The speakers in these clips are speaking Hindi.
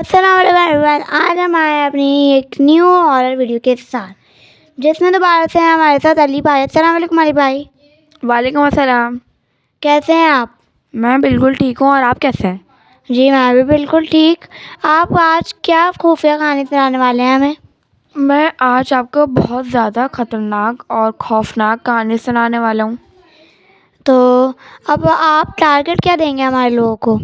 अस्सलाम वालेकुम एवरीवन। आज हम आए हैं अपनी एक न्यू हॉरर वीडियो के साथ, जिसमें दोबारा से हैं हमारे साथ अली भाई। अस्सलाम वालेकुम अली भाई। वालेकुम अस्सलाम। कैसे हैं आप? मैं बिल्कुल ठीक हूँ, और आप कैसे हैं? जी मैं भी बिल्कुल ठीक। आप आज क्या खुफिया कहानी सुनाने वाले हैं हमें? मैं आज आपको बहुत ज़्यादा ख़तरनाक और खौफनाक कहानी सुनाने वाला हूँ। तो अब आप टारगेट क्या देंगे हमारे लोगों को?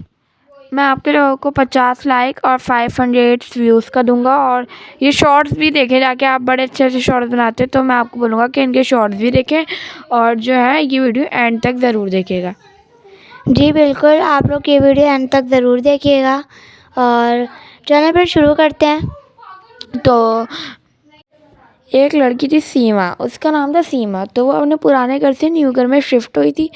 मैं आपके लोगों को 50 लाइक और 500 व्यूज़ का दूंगा, और ये शॉर्ट्स भी देखें जाके। आप बड़े अच्छे अच्छे शॉर्ट्स बनाते हैं, तो मैं आपको बोलूँगा कि इनके शॉर्ट्स भी देखें, और जो है ये वीडियो एंड तक ज़रूर देखिएगा। जी बिल्कुल, आप लोग ये वीडियो एंड तक ज़रूर देखिएगा। और चलिए फिर शुरू करते हैं। तो एक लड़की थी सीमा, उसका नाम था सीमा। तो वो अपने पुराने घर से न्यू घर में शिफ्ट हुई थी।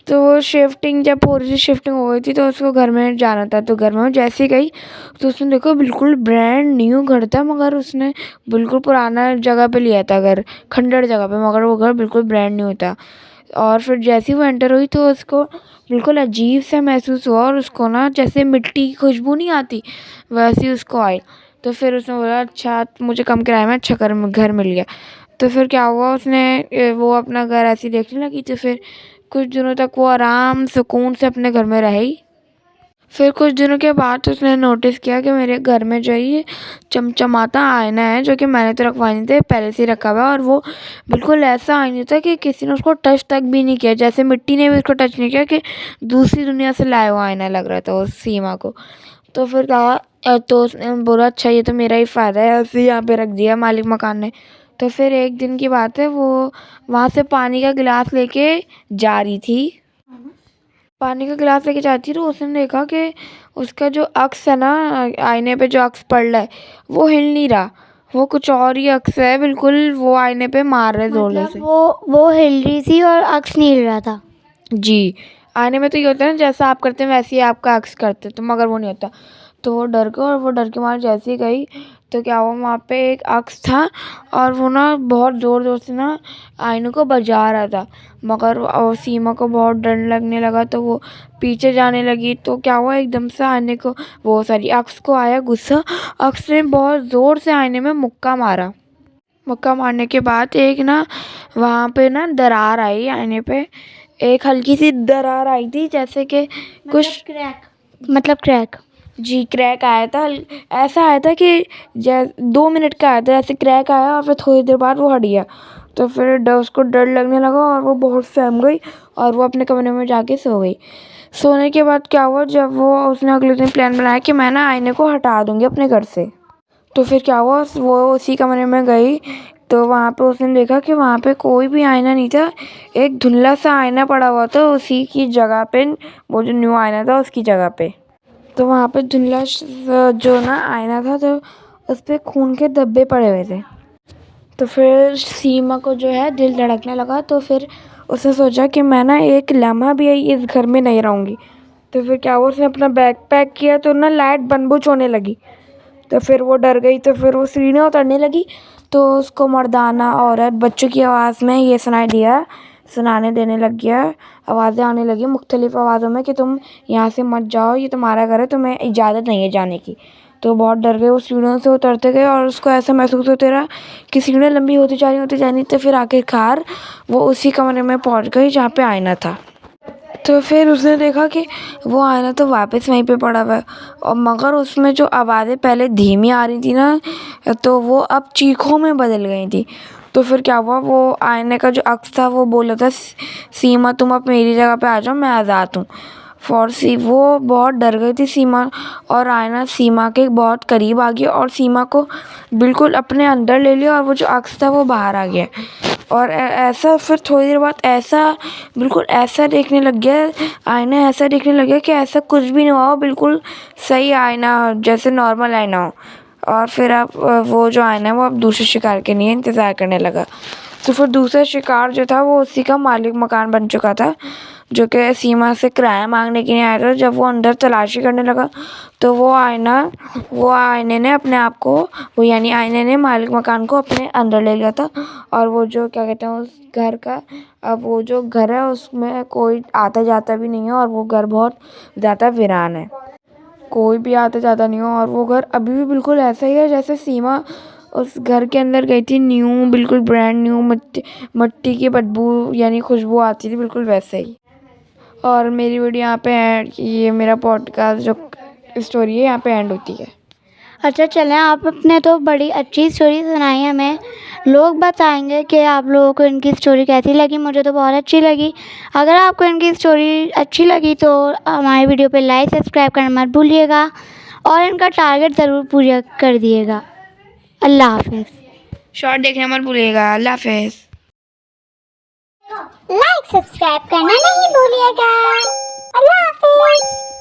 तो वो जब पूरी सी शिफ्टिंग हो गई थी, तो उसको घर में जाना था। तो घर में वो जैसे ही गई, तो उसने देखो बिल्कुल ब्रांड न्यू घर था, मगर उसने बिल्कुल पुराना जगह पे लिया था घर, खंडर जगह पे, मगर वो घर बिल्कुल ब्रांड न्यू था। और फिर जैसे ही वो एंटर हुई, तो उसको बिल्कुल अजीब सा महसूस हुआ, और उसको ना जैसे मिट्टी की खुशबू नहीं आती, वैसी उसको आई। तो फिर उसने बोला, अच्छा मुझे कम किराए में अच्छा घर मिल गया। तो फिर क्या हुआ, वो अपना घर ऐसे ही देखने लगी। तो फिर कुछ दिनों तक वो आराम सुकून से अपने घर में रही। फिर कुछ दिनों के बाद उसने नोटिस किया कि मेरे घर में जो है ये चमचमाता आईना है, जो कि मैंने तो रखवा नहीं था, पहले से ही रखा हुआ है। और वो बिल्कुल ऐसा आईना था कि किसी ने उसको टच तक भी नहीं किया, जैसे मिट्टी ने भी उसको टच नहीं किया, कि दूसरी दुनिया से लाया हुआ आईना लग रहा था उस सीमा को। तो फिर कहा, तो उसने बोला, अच्छा ये तो मेरा ही फ़ायदा है, ऐसे यहाँ पे रख दिया मालिक मकान ने। तो फिर एक दिन की बात है, वो वहाँ से पानी का गिलास लेके जा रही थी। पानी का गिलास लेके जाती, तो उसने देखा कि उसका जो अक्स है ना, आईने पे जो अक्स पड़ रहा है, वो हिल नहीं रहा। वो कुछ और ही अक्स है, बिल्कुल वो आईने पे मार रहे जोर मतलब से। वो हिल रही थी और अक्स नहीं हिल रहा था? जी, आईने में तो ये होता है ना, जैसा आप करते हैं वैसे ही आपका अक्स करते, तो मगर वो नहीं होता। तो वो डर गई, और वो डर के मारे जैसे ही गई, तो क्या हुआ, वहाँ पे एक अक्स था, और वो ना बहुत ज़ोर ज़ोर से ना आईने को बजा रहा था। मगर सीमा को बहुत डर लगने लगा, तो वो पीछे जाने लगी। तो क्या हुआ, एकदम से आईने को, वो सॉरी अक्स को आया गुस्सा। अक्स ने बहुत ज़ोर से आईने में मुक्का मारा। मुक्का मारने के बाद एक ना वहाँ पे ना दरार आई आईने पे। एक हल्की सी दरार आई थी, जैसे कि कुछ क्रैक। जी क्रैक आया था। ऐसा आया था कि 2 मिनट का आया था, ऐसे क्रैक आया, और फिर थोड़ी देर बाद वो हट गया। तो फिर उसको डर लगने लगा, और वो बहुत सहम गई, और वो अपने कमरे में जाके सो गई। सोने के बाद क्या हुआ, जब उसने अगले दिन प्लान बनाया कि मैं ना आईने को हटा दूँगी अपने घर से। तो फिर क्या हुआ, वो उसी कमरे में गई, तो वहाँ पे उसने देखा कि वहाँ पे कोई भी आईना नहीं था। एक धुंधला सा आईना पड़ा हुआ था उसी की जगह पे, वो जो न्यू आईना था उसकी जगह पे। तो वहाँ पे धुंधला जो ना आईना था, तो उस पर खून के धब्बे पड़े हुए थे। तो फिर सीमा को जो है दिल धड़कने लगा। तो फिर उसने सोचा कि मैं ना एक लम्हा भी इस घर में नहीं रहूँगी। तो फिर क्या हुआ, उसने अपना बैग पैक किया, तो ना लाइट बनबुझ होने लगी। तो फिर वो डर गई, तो फिर वो सीढ़ियाँ उतरने लगी। तो उसको मर्दाना औरत बच्चों की आवाज़ में ये सुनाने देने लग गया। आवाज़ें आने लगी मुख्तलिफ़ आवाज़ों में कि तुम यहाँ से मत जाओ, ये तुम्हारा घर है, तुम्हें इजाज़त नहीं है जाने की। तो बहुत डर गए, वो सीढ़ियों से उतरते गए, और उसको ऐसा महसूस होते रहा कि सीढ़ियाँ लंबी होती जा रही। तो फिर आखिरकार वो उसी कमरे में पहुँच गई जहाँ पे आईना था। तो फिर उसने देखा कि वो आईना तो वापस वहीं पे पड़ा हुआ है, और मगर उसमें जो आवाज़ें पहले धीमी आ रही थी ना, तो वो अब चीखों में बदल गई थी। तो फिर क्या हुआ, वो आईने का जो अक्स था वो बोला था, सीमा तुम अब मेरी जगह पे आ जाओ, मैं आज़ाद हूँ। वो बहुत डर गई थी सीमा, और आईना सीमा के बहुत करीब आ गया, और सीमा को बिल्कुल अपने अंदर ले लिया, और वो जो अक्स था वो बाहर आ गया। और ऐसा फिर थोड़ी देर बाद ऐसा बिल्कुल ऐसा देखने लग गया, आईना ऐसा देखने लग गया कि ऐसा कुछ भी नहीं हुआ, बिल्कुल सही आईना, जैसे नॉर्मल आईना हो। और फिर अब वो जो आईना है वो अब दूसरे शिकार के लिए इंतज़ार करने लगा। तो फिर दूसरा शिकार जो था वो उसी का मालिक मकान बन चुका था, जो कि सीमा से किराया मांगने के लिए आया था। जब वो अंदर तलाशी करने लगा, तो वो आईने ने अपने आप को, वो यानी आईने ने मालिक मकान को अपने अंदर ले लिया था। और वो जो क्या कहते हैं उस घर का, अब वो जो घर है उसमें कोई आता जाता भी नहीं है, और वो घर बहुत ज़्यादा वीरान है। कोई भी आता जाता नहीं हो, और वो घर अभी भी बिल्कुल ऐसा ही है जैसे सीमा उस घर के अंदर गई थी, न्यू, बिल्कुल ब्रांड न्यू, मट्टी की बदबू यानी खुशबू आती थी, बिल्कुल वैसे ही। और मेरी वीडियो यहाँ पे एंड, ये मेरा पॉडकास्ट जो स्टोरी है यहाँ पे एंड होती है। अच्छा चलें, आपने तो बड़ी अच्छी स्टोरी सुनाई हमें। लोग बताएंगे कि आप लोगों को इनकी स्टोरी कैसी लगी। मुझे तो बहुत अच्छी लगी। अगर आपको इनकी स्टोरी अच्छी लगी तो हमारे वीडियो पे लाइक सब्सक्राइब करना मत भूलिएगा और इनका टारगेट ज़रूर पूरा कर दिएगा। अल्लाह हाफिज़। शॉर्ट देखना मत भूलिएगा। अल्लाह हाफिज़। लाइक सब्सक्राइब करना नहीं भूलिएगा। अल्लाह हाफिज़।